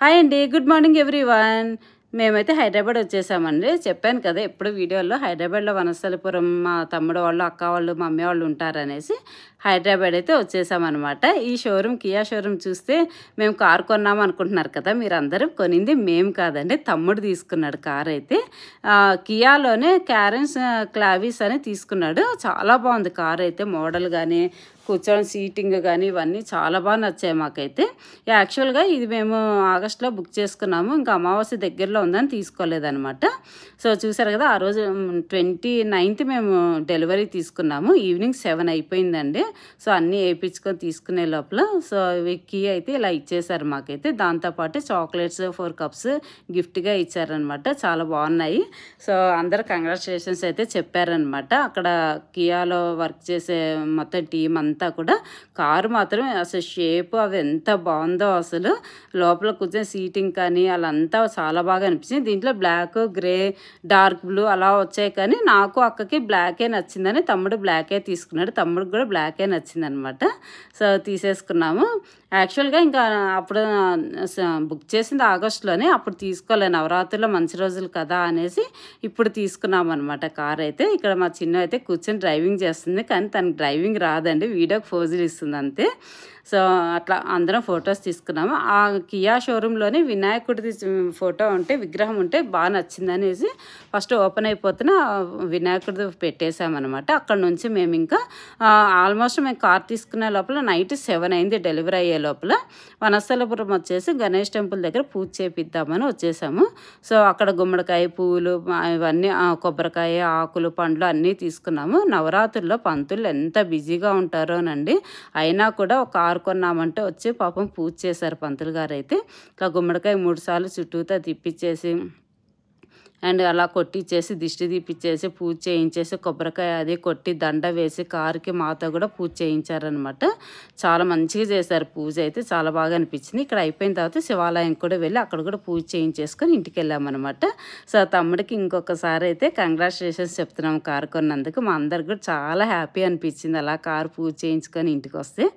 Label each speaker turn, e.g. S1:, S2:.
S1: Hi అండి, good morning everyone. మేమైతే హైదరాబాద్ వచ్చేసామండి. చెప్పాను కదా ఎప్పుడు వీడియోలో హైదరాబాద్లో వనస్థలిపురం మా తమ్ముడు వాళ్ళు, అక్క వాళ్ళు, మమ్మీ వాళ్ళు ఉంటారనేసి హైదరాబాద్ అయితే వచ్చేసామన్నమాట. ఈ షోరూమ్ కియా షోరూమ్ చూస్తే మేము కారు కొన్నాము అనుకుంటున్నారు కదా మీరు అందరూ. కొనింది మేము కాదండి, తమ్ముడు తీసుకున్నాడు కార్ అయితే. కియాలోనే క్యారెన్స్ క్లావిస్ అని తీసుకున్నాడు. చాలా బాగుంది కార్ అయితే, మోడల్ కానీ కూర్చోని సీటింగ్ కానీ ఇవన్నీ చాలా బాగా నచ్చాయి మాకైతే. యాక్చువల్గా ఇది మేము ఆగస్టులో బుక్ చేసుకున్నాము, ఇంకా అమావాస్య దగ్గరలో ఉందని తీసుకోలేదనమాట. సో చూసారు కదా, ఆ రోజు 29th మేము డెలివరీ తీసుకున్నాము. ఈవినింగ్ 7 అయిపోయిందండి. సో అన్నీ వేయించుకొని తీసుకునే లోపల సో ఇవి కీ అయితే ఇలా ఇచ్చేసారు మాకైతే. దాంతోపాటు చాక్లెట్స్ 4 cups గిఫ్ట్గా ఇచ్చారనమాట. చాలా బాగున్నాయి. సో అందరు కంగ్రాచులేషన్స్ అయితే చెప్పారనమాట. అక్కడ కియాలో వర్క్ చేసే మొత్తం టీం అంతా కూడా. కారు మాత్రం అసలు షేప్ అవి ఎంత బాగుందో అసలు. లోపల కూర్చొని సీటింగ్ కానీ అలా చాలా బాగా అనిపించింది. దీంట్లో బ్లాక్, గ్రే, డార్క్ బ్లూ అలా వచ్చాయి, కానీ నాకు అక్కకి బ్లాకే నచ్చిందని తమ్ముడు బ్లాకే తీసుకున్నాడు. తమ్ముడికి కూడా బ్లాకే నచ్చింది అనమాట. సో తీసేసుకున్నాము. యాక్చువల్గా ఇంకా అప్పుడు బుక్ చేసింది ఆగస్టులోనే, అప్పుడు తీసుకోలే, నవరాత్రిలో మంచి రోజులు కదా అనేసి ఇప్పుడు తీసుకున్నాం అనమాట కార్ అయితే. ఇక్కడ మా చిన్న అయితే కూర్చొని డ్రైవింగ్ చేస్తుంది, కానీ తనకి డ్రైవింగ్ రాదండి, వీడియోకి ఫోజులు ఇస్తుంది అంతే. సో అట్లా అందరం ఫొటోస్ తీసుకున్నాము. ఆ కియా షోరూంలోనే వినాయకుడి ఫోటో ఉంటే, విగ్రహం ఉంటే బాగా నచ్చింది అనేసి ఫస్ట్ ఓపెన్ అయిపోతున్న వినాయకుడి పెట్టేసామన్నమాట. అక్కడ నుంచి మేము ఇంకా ఆల్మోస్ట్ మేము కార్ తీసుకునే లోపల నైట్ 7 అయింది. డెలివరీ అయ్యే లోపల వనస్థలపురం వచ్చేసి గణేష్ టెంపుల్ దగ్గర పూజ చేపిద్దామని వచ్చేసాము. సో అక్కడ గుమ్మడికాయ, పువ్వులు ఇవన్నీ, కొబ్బరికాయ, ఆకులు, పండ్లు అన్నీ తీసుకున్నాము. నవరాత్రుల్లో పంతులు ఎంత బిజీగా ఉంటారోనండి, అయినా కూడా ఒక కారు కొన్నామంటే వచ్చి పాపం పూజ చేశారు పంతులు గారు అయితే. ఇట్లా గుమ్మడికాయ 3 సార్లు చుట్టూతా తిప్పించేసి అండ్ అలా కొట్టించేసి దిష్టి తీపిచ్చేసి పూజ చేయించేసి కొబ్బరికాయ అది కొట్టి దండ వేసి కారుకి మాతో కూడా పూజ చేయించారనమాట. చాలా మంచిగా చేశారు పూజ అయితే, చాలా బాగా అనిపించింది. ఇక్కడ అయిపోయిన తర్వాత శివాలయం కూడా వెళ్ళి అక్కడ కూడా పూజ చేయించేసుకొని ఇంటికి వెళ్ళామన్నమాట. సో తమ్ముడికి ఇంకొకసారి అయితే కంగ్రాచులేషన్స్ చెప్తున్నాము కారు కొన్నందుకు. మా అందరికి కూడా చాలా హ్యాపీ అనిపించింది అలా కారు పూజ చేయించుకొని ఇంటికి వస్తే.